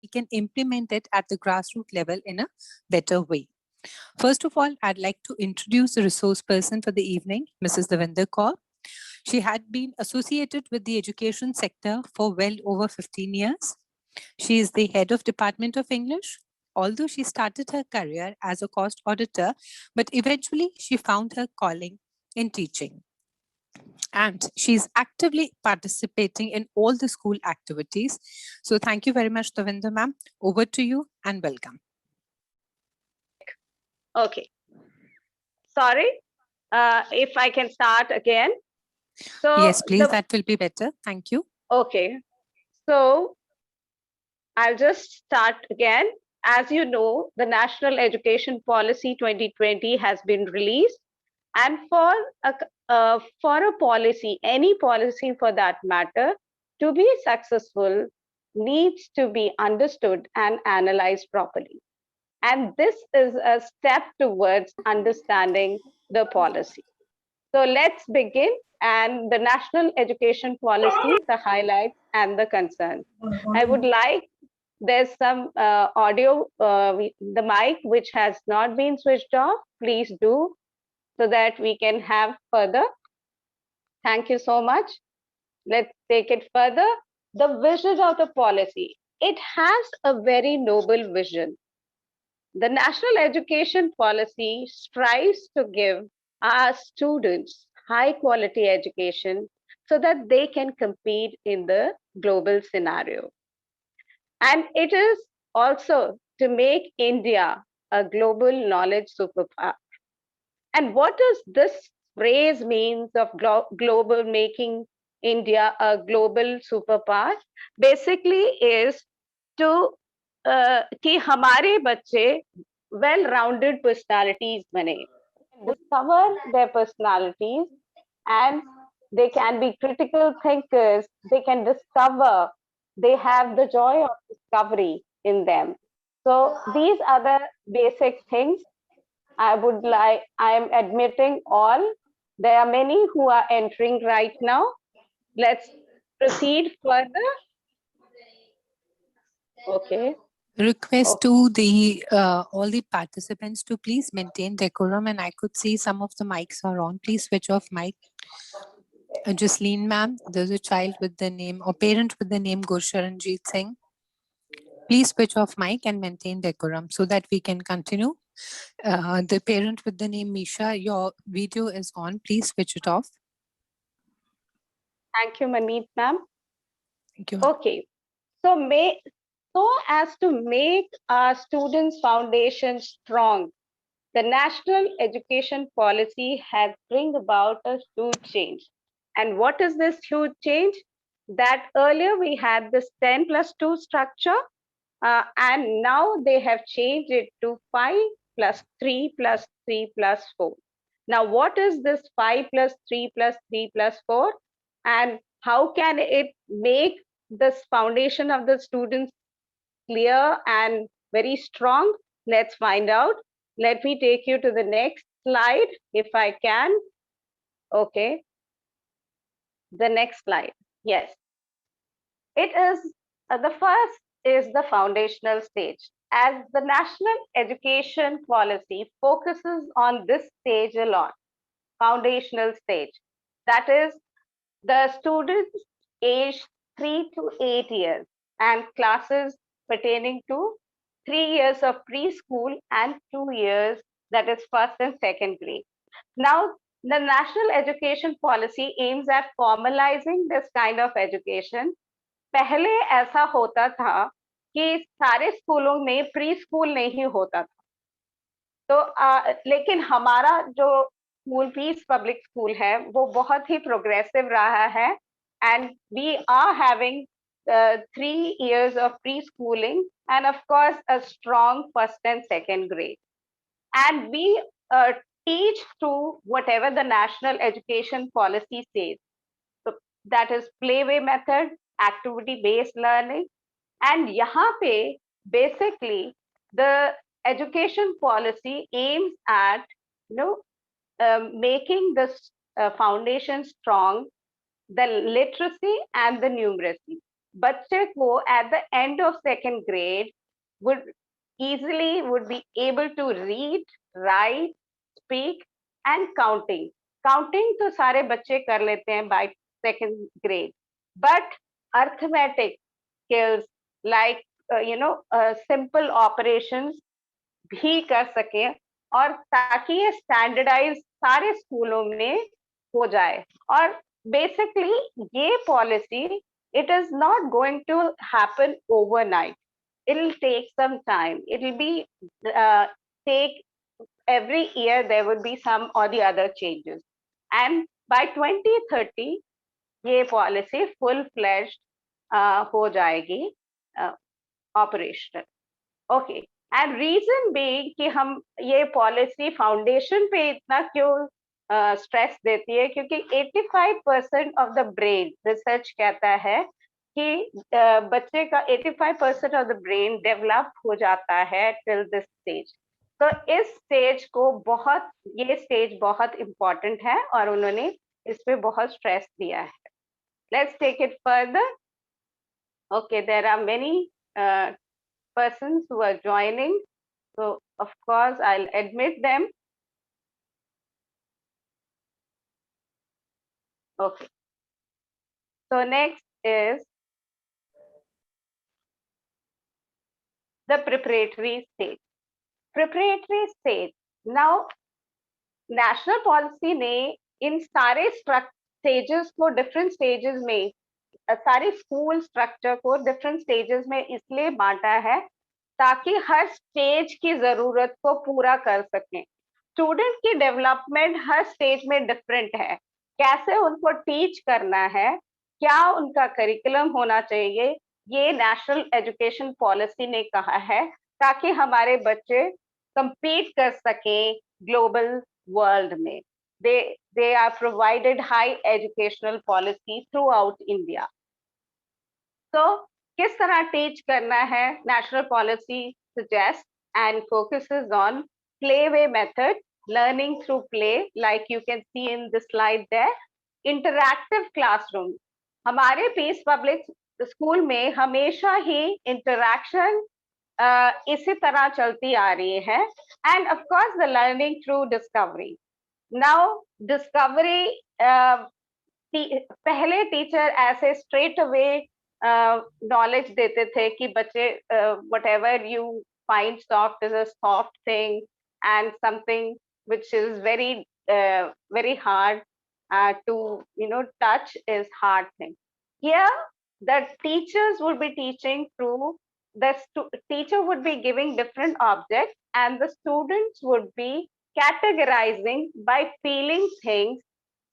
we can implement it at the grassroots level in a better way. First of all, I'd like to introduce the resource person for the evening, Mrs. Devinder Kaur. She had been associated with the education sector for well over 15 years. She is the head of Department of English. Although she started her career as a cost auditor, but eventually she found her calling in teaching. And she's actively participating in all the school activities. So thank you very much, Davinder ma'am. Over to you and welcome. Okay. Sorry, if I can start again. So yes, please, that will be better. Thank you. Okay. So I'll just start again. As you know, the National Education Policy 2020 has been released. And for a policy, any policy for that matter, to be successful, needs to be understood and analyzed properly. And this is a step towards understanding the policy. So let's begin. And the National Education Policy, the highlights and the concerns. I would like, there's some audio, the mic which has not been switched off, please do, so that we can have further. Thank you so much. Let's take it further. The vision of the policy. It has a very noble vision. The National Education Policy strives to give our students high quality education so that they can compete in the global scenario. And it is also to make India a global knowledge superpower. And what does this phrase means of global making India a global superpower? Basically is to कि हमारे बच्चे well-rounded personalities बने, discover their personalities, and they can be critical thinkers. They can discover. They have the joy of discovery in them. So these are the basic things I am admitting all. There are many who are entering right now. Let's proceed further. Okay. Request to the all the participants to please maintain decorum, and I could see some of the mics are on. Please switch off mic. Jasleen ma'am, there's a child with the name or parent with the name Gursharanjit Singh. Please switch off mic and maintain decorum so that we can continue. The parent with the name Misha, your video is on. Please switch it off. Thank you, Manmeet ma'am. Thank you. Okay. So as to make our students' foundation strong, the National Education Policy has bring about a huge change. And what is this huge change? That earlier we had this 10 plus 2 structure, and now they have changed it to 5 plus 3 plus 3 plus 4. Now, what is this 5 plus 3 plus 3 plus 4? And how can it make this foundation of the students clear and very strong? Let's find out. Let me take you to the next slide, if I can. Okay. The next slide. Yes. It is the first is the foundational stage. As the National Education Policy focuses on this stage a lot, foundational stage. That is the students aged 3 to 8 years and classes pertaining to 3 years of preschool and 2 years, that is first and second grade. Now, the National Education Policy aims at formalizing this kind of education. पहले ऐसा होता था कि सारे स्कूलों में pre school नहीं होता था, तो लेकिन हमारा जो स्कूल पीस पब्लिक स्कूल है वो बहुत ही प्रोग्रेसिव रहा है, and we are having 3 years of preschooling and of course a strong first and second grade, and we teach through whatever the National Education Policy says. So that is playway method, activity based learning, and yahan pe basically the education policy aims at making this foundation strong, the literacy and the numeracy. बच्चे को at the end of second grade would would be able to read, write, speak and counting. Counting तो सारे बच्चे कर लेते हैं by second grade, but arithmetic skills like simple operations भी कर सके, और ताकि ये स्टैंडर्डाइज सारे स्कूलों में हो जाए. और बेसिकली ये policy, it is not going to happen overnight. It will take some time. It will be take every year there would be some or the other changes, and by 2030 ये policy full fledged हो जाएगी operational. Okay, and reason भी कि हम ये policy foundation पे इतना क्यों स्ट्रेस देती है, क्योंकि 85% ऑफ द ब्रेन, रिसर्च कहता है कि बच्चे का 85% ऑफ द ब्रेन डेवलप हो जाता है टिल दिस स्टेज. तो इस स्टेज को ये स्टेज बहुत इंपॉर्टेंट है और उन्होंने इस पे बहुत स्ट्रेस दिया है. Let's take it further. Okay, there are many persons who are joining, so of course I'll admit them. Okay, so next is the preparatory stage. Preparatory stage, now national policy ने इन सारे stages को different stages में, सारे school structure को different stages में इसलिए बांटा है ताकि हर स्टेज की जरूरत को पूरा कर सकें. स्टूडेंट की डेवलपमेंट हर स्टेज में डिफरेंट है. कैसे उनको टीच करना है, क्या उनका करिकुलम होना चाहिए, ये नेशनल एजुकेशन पॉलिसी ने कहा है ताकि हमारे बच्चे compete कर सकें ग्लोबल वर्ल्ड में. They are provided high educational policy throughout India. So, किस तरह टीच करना है, national policy suggests and focuses on playway method, learning through play, like you can see in the slide there. Interactive classroom. हमारे piece public school में हमेशा ही interaction इसी तरह चलती आ रही है. End of course the learning through discovery. Now discovery, पहले teacher ऐसे स्ट्रेट अवे नॉलेज देते थे कि बच्चे whatever you find soft is a soft thing and something which is very hard to touch is hard thing. Here the teachers would be teaching through the teacher would be giving different objects and the students would be categorizing by feeling things.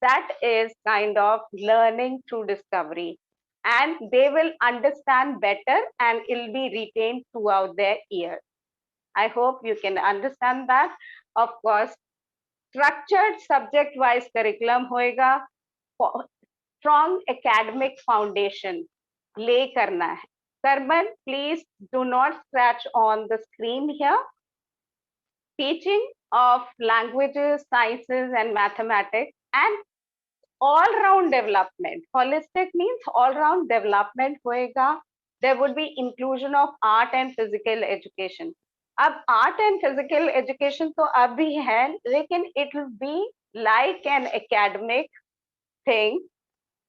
That is kind of learning through discovery, and they will understand better and it will be retained throughout their years. I hope you can understand that. Of course, structured subject wise curriculum hoega, strong academic foundation lay karna hai. Karman, please do not scratch on the screen here. Teaching of languages, sciences and mathematics and all-round development. Holistic means all-round development होएगा. There would be inclusion of art and physical education. अब art and physical education तो अब भी है, लेकिन it will be like an academic thing.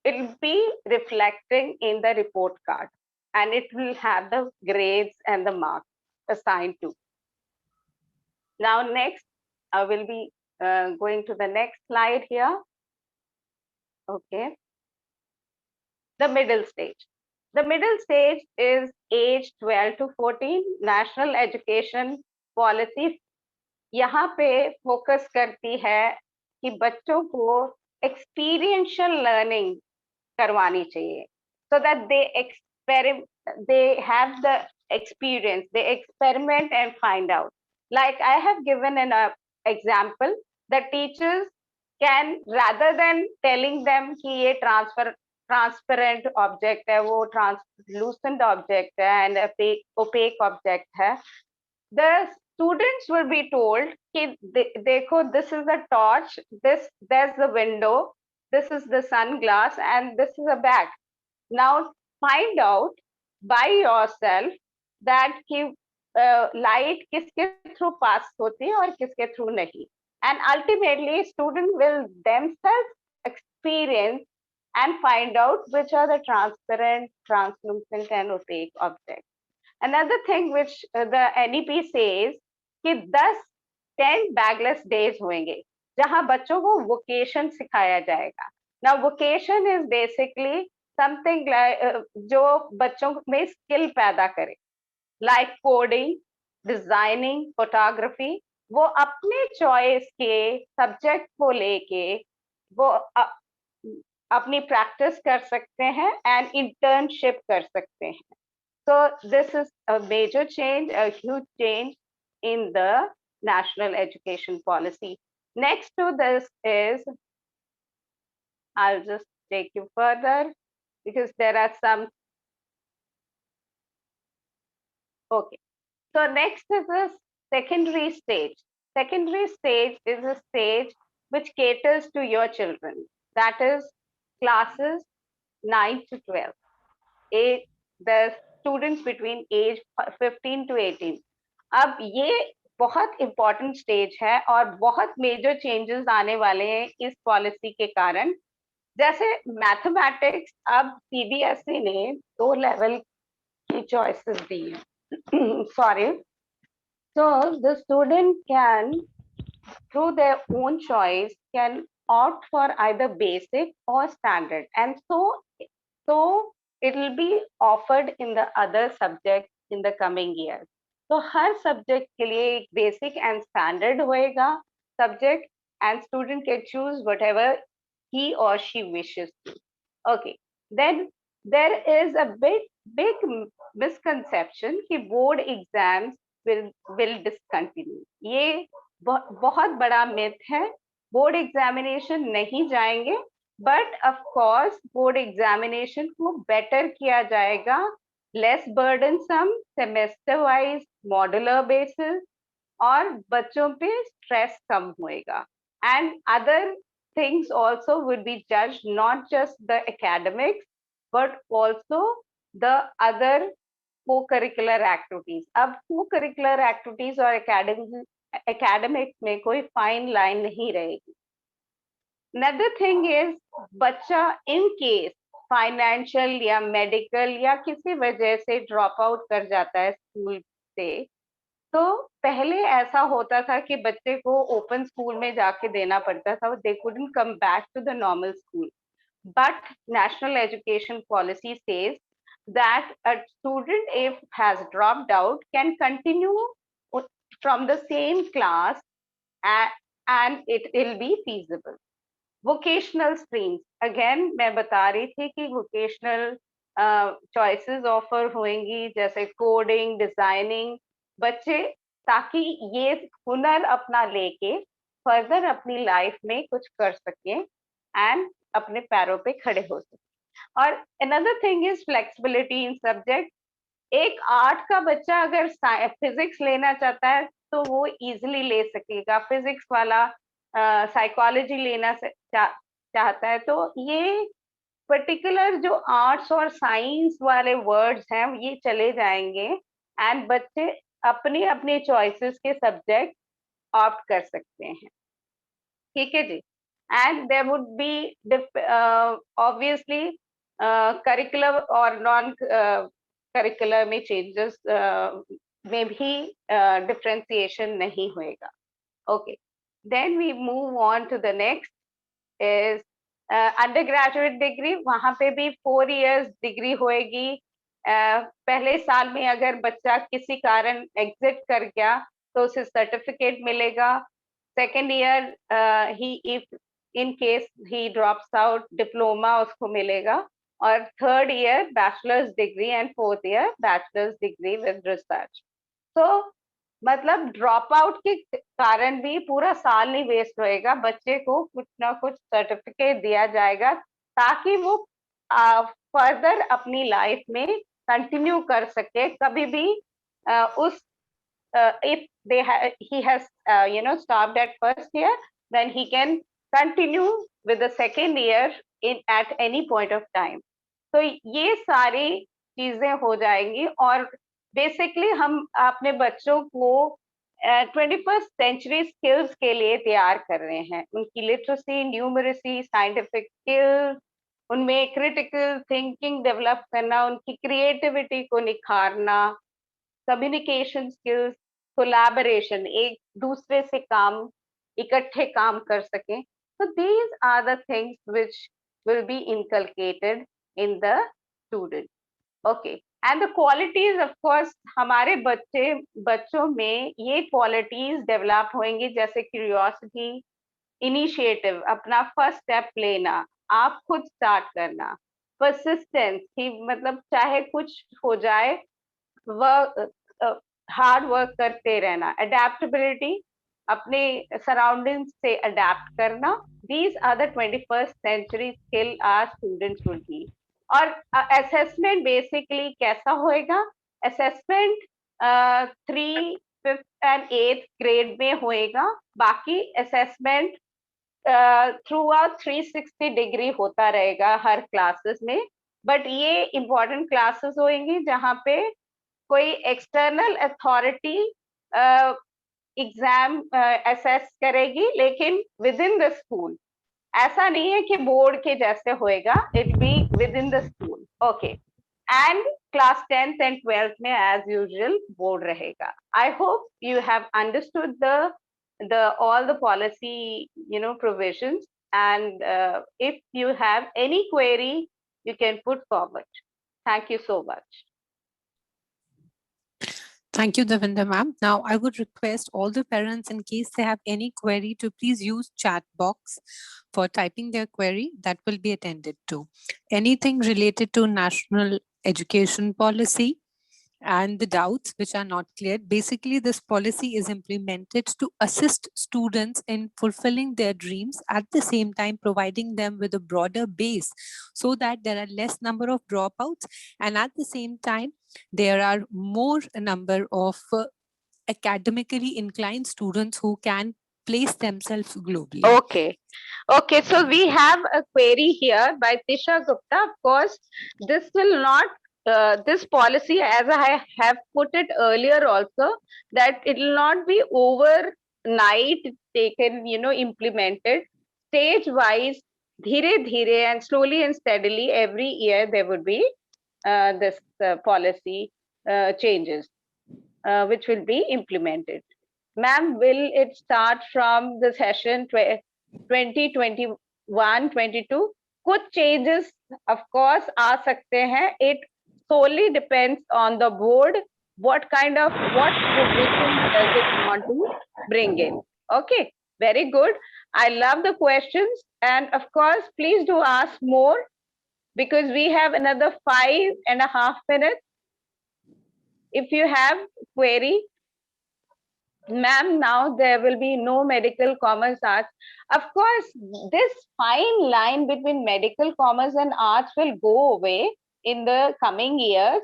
It will be reflecting in the report card, and it will have the grades and the marks assigned to. Now next, I will be going to the next slide here. Okay. The middle stage. The middle stage is age 12 to 14. National Education Policy यहाँ पे focus करती है कि बच्चों को experiential learning करवानी चाहिए, so that they have the experience, they experiment and find out. Like I have given an example, the teachers can, rather than telling them कि ये transparent object है, वो translucent object है and opaque object है, the students will be told कि देखो, this is the torch, there's the window, this is the sunglass and this is a bag. Now find out by yourself that कि light किसके through pass होती है और किसके through नहीं. And ultimately, student will themselves experience and find out which are the transparent, translucent, and opaque objects. Another thing which the NEP says कि 10 bagless days होंगे जहां बच्चों को वोकेशन सिखाया जाएगा. Now vocation is basically something जो बच्चों में स्किल पैदा करे, लाइक कोडिंग, डिजाइनिंग, फोटोग्राफी. वो अपने चॉइस के सब्जेक्ट को लेके वो अपनी प्रैक्टिस कर सकते हैं एंड इंटर्नशिप कर सकते हैं. So this is a major change, a huge change in the national education policy. Next to this is, I'll just take you further because there are some. Okay. So next is the secondary stage. Secondary stage is a stage which caters to your children. That is classes 9 to 12. The students between age 15 to 18. अब ये बहुत important stage है और बहुत major changes आने वाले हैं इस पॉलिसी के कारण. जैसे मैथमेटिक्स अब सीबीएसई ने 2 लेवल की चॉइसेस दी हैं. Sorry. So the student can, through their own choice, can opt for either basic or standard, and so it will be offered in the other subjects in the coming years. तो हर subject के लिए एक basic and standard होएगा subject, and student can choose whatever he or she wishes to. Okay, then there is a big misconception कि board exams will discontinue. ये बहुत बड़ा myth है. बोर्ड एग्जामिनेशन नहीं जाएंगे, but of course board examination को better किया जाएगा, less burdensome, semester wise, modular basis, और बच्चों पे स्ट्रेस कम होएगा. And other things also would be judged, not just the academics but also the other co-curricular activities. अब co-curricular activities और academic में कोई fine line नहीं रहेगी. Another thing is, बच्चा in case फाइनेंशियल या मेडिकल या किसी वजह से ड्रॉप आउट कर जाता है स्कूल से, तो पहले ऐसा होता था कि बच्चे को ओपन स्कूल में जाके देना पड़ता था, they couldn't come back to the normal school. But national education policy says that a student, if has dropped out, can continue from the same class and it will be feasible. Vocational streams, again मैं बता रही थी कि vocational choices offer होंगी, जैसे coding, designing, बच्चे ताकि ये हुनर अपना लेके फर्दर अपनी लाइफ में कुछ कर सकें एंड अपने पैरों पे खड़े हो सकें. और another thing is flexibility in subject. एक आर्ट का बच्चा अगर फिजिक्स लेना चाहता है तो वो इजीली ले सकेगा, फिजिक्स वाला साइकोलॉजी लेना चाहता है तो ये पर्टिकुलर जो आर्ट्स और साइंस वाले वर्ड्स हैं ये चले जाएंगे एंड बच्चे अपनी अपनी चॉइसेस के सब्जेक्ट ऑप्ट कर सकते हैं. ठीक है जी. And there would be obviously curricular और नॉन करिकुलर में चेंजेस में भी डिफरेंशिएशन नहीं होएगा. Okay, then we move on to the next is under graduate degree. वहां पे भी 4 years डिग्री होएगी. पहले साल में अगर बच्चा किसी कारण एग्जिट कर गया तो उसे सर्टिफिकेट मिलेगा. Second year he if in case he drops out, diploma उसको मिलेगा. और third year bachelors degree and fourth year bachelors degree with research. तो मतलब ड्रॉप आउट के कारण भी पूरा साल नहीं वेस्ट होएगा, बच्चे को कुछ ना कुछ सर्टिफिकेट दिया जाएगा ताकि वो फर्दर अपनी लाइफ में कंटिन्यू कर सके. कभी भी उस if he has stopped at first year, then he can continue with the second year at any point of time. तो ये सारी चीजें हो जाएंगी और बेसिकली हम अपने बच्चों को 21st सेंचुरी स्किल्स के लिए तैयार कर रहे हैं। उनकी लिटरेसी, न्यूमरेसी, साइंटिफिक स्किल्स, उनमें क्रिटिकल थिंकिंग डेवलप करना, उनकी क्रिएटिविटी को निखारना, कम्युनिकेशन स्किल्स, कोलैबोरेशन, एक दूसरे से काम, इकट्ठे काम कर सकें। So these are the things which will be inculcated in the student. Okay. And the qualities, of course, हमारे बच्चों में ये qualities develop होंगी, जैसे curiosity, इनिशिएटिव, अपना फर्स्ट स्टेप लेना, आप खुद स्टार्ट करना, परसिस्टेंस, कि मतलब चाहे कुछ हो जाए, वर्क, हार्ड वर्क करते रहना, अडेप्टेबिलिटी, अपने सराउंडिंग्स से अडेप्ट करना। These are the 21st century skill our students would be. और असेसमेंट बेसिकली कैसा होएगा? Assessment 3, 5th and 8th grade में होएगा। बाकी असेसमेंट थ्रू आउट 360 डिग्री होता रहेगा हर क्लासेस में। बट ये इंपॉर्टेंट क्लासेस होंगी जहाँ पे कोई एक्सटर्नल अथॉरिटी एग्जाम असेस करेगी, लेकिन विद इन द स्कूल। ऐसा नहीं है कि बोर्ड के जैसे होएगा, it be with in the school. Okay. And class 10th and 12th में एज यूजुअल बोर्ड रहेगा। I hope you have understood the all the policy, provisions, and if you have any query, you can put forward. Thank you so much. Thank you, Davinder ma'am. Now, I would request all the parents, in case they have any query, to please use chat box for typing their query. That will be attended to. Anything related to national education policy and the doubts which are not clear. Basically, this policy is implemented to assist students in fulfilling their dreams, at the same time providing them with a broader base so that there are less number of dropouts, and at the same time there are more number of academically inclined students who can place themselves globally. Okay, so we have a query here by Tisha Gupta. Of course, this will not this policy, as I have put it earlier also, that it will not be overnight taken, implemented. Stage wise, dheere dheere and slowly and steadily, every year there would be this policy changes which will be implemented. Ma'am, will it start from the session 2021-22? कुछ changes of course आ सकते हैं. It solely depends on the board, what provision does it want to bring in. Okay, very good. I love the questions, and of course, please do ask more, because we have another 5.5 minutes. If you have query, ma'am, now there will be no medical, commerce, arts. Of course, this fine line between medical, commerce and arts will go away in the coming years,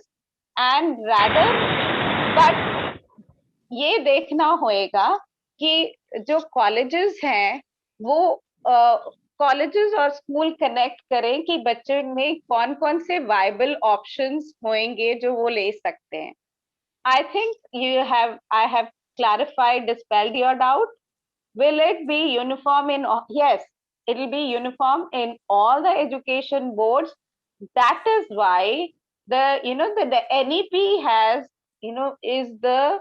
and rather, but ये देखना होएगा कि जो colleges हैं वो colleges और school connect करें कि बच्चे में कौन-कौन से viable options होंगे जो वो ले सकते हैं. I think I have clarified, dispelled your doubt. Will it be uniform in all? Yes, it will be uniform in all the education boards. That is why the NEP has, is the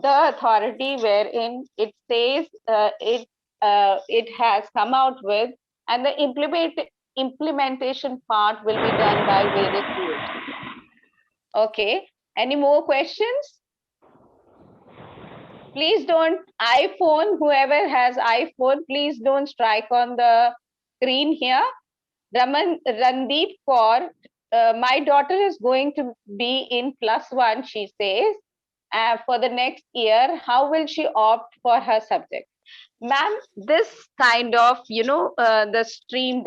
authority wherein it says it has come out with, and the implementation part will be done by various boards. Okay. Any more questions? Please don't, whoever has iPhone, please don't strike on the screen here. Randeep Kaur, my daughter is going to be in +1, she says, for the next year. How will she opt for her subject? Ma'am, this kind of, the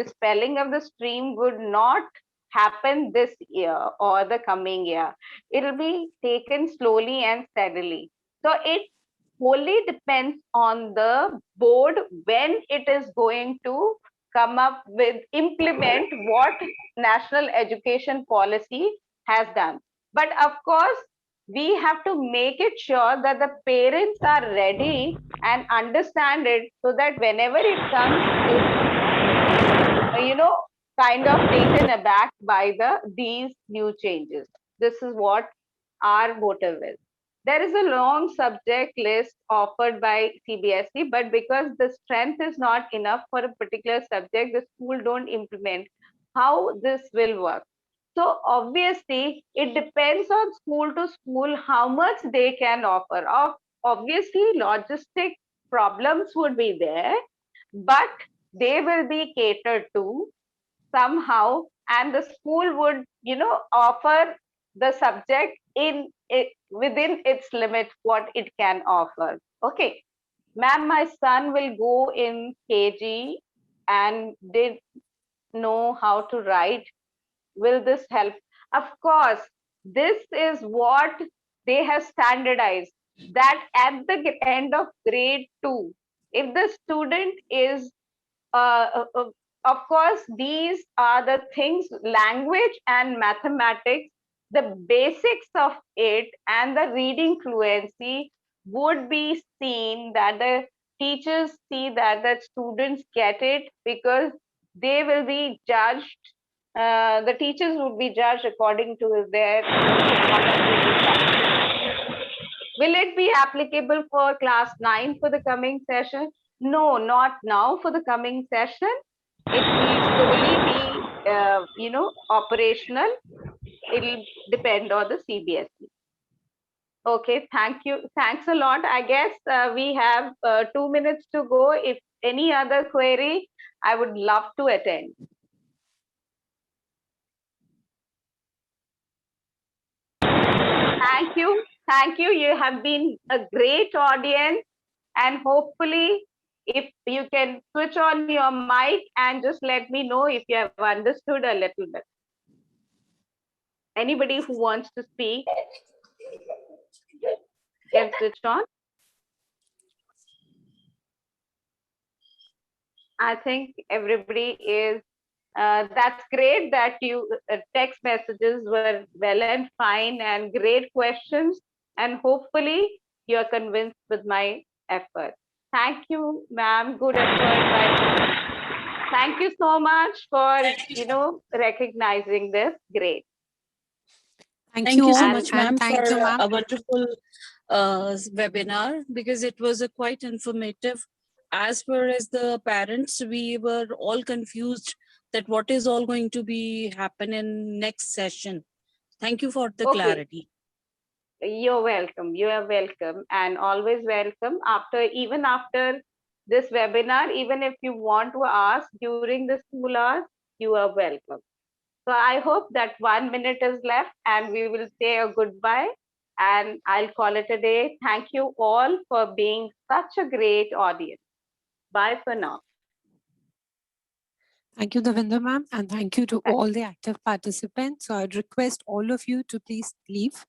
spelling of the stream would not happen this year or the coming year. It will be taken slowly and steadily. So it wholly depends on the board when it is going to come up with, implement what national education policy has done. But of course, we have to make it sure that the parents are ready and understand it, so that whenever it comes, kind of taken aback by these new changes. This is what our motive is. There is a long subject list offered by CBSE, but because the strength is not enough for a particular subject, the school don't implement how this will work. So obviously, it depends on school to school how much they can offer. Obviously, logistic problems would be there, but they will be catered to somehow, and the school would offer the subject in it within its limit what it can offer. Okay, ma'am, my son will go in KG and did know how to write. Will this help? Of course, this is what they have standardized, that at the end of grade 2, if the student is of course, these are the things, language and mathematics, the basics of it and the reading fluency would be seen, that the teachers see that the students get it, because they will be judged. The teachers would be judged according to their performance. Will it be applicable for class 9 for the coming session? No, not now for the coming session. It will slowly be, operational. It'll depend on the CBSE. Okay, thank you. Thanks a lot. I guess we have 2 minutes to go. If any other query, I would love to attend. Thank you. Thank you. You have been a great audience, and hopefully, if you can switch on your mic and just let me know if you have understood a little bit. Anybody who wants to speak can switch on. I think everybody is, that's great that you text messages were well and fine, and great questions, and hopefully you're convinced with my effort. Thank you, ma'am. Good effort. Thank you so much for, recognizing this. Great. Thank you so all, much, and ma'am, thank for you, ma'am. a wonderful webinar, because it was a quite informative. As far as the parents, we were all confused that what is all going to be happen in next session. Thank you for the Okay. clarity. You're welcome. You are welcome, and always welcome. Even after this webinar, even if you want to ask during the school hours, you are welcome. So I hope that 1 minute is left, and we will say a goodbye, and I'll call it a day. Thank you all for being such a great audience. Bye for now. Thank you, Davinder ma'am, and thank you to all the active participants. So I'd request all of you to please leave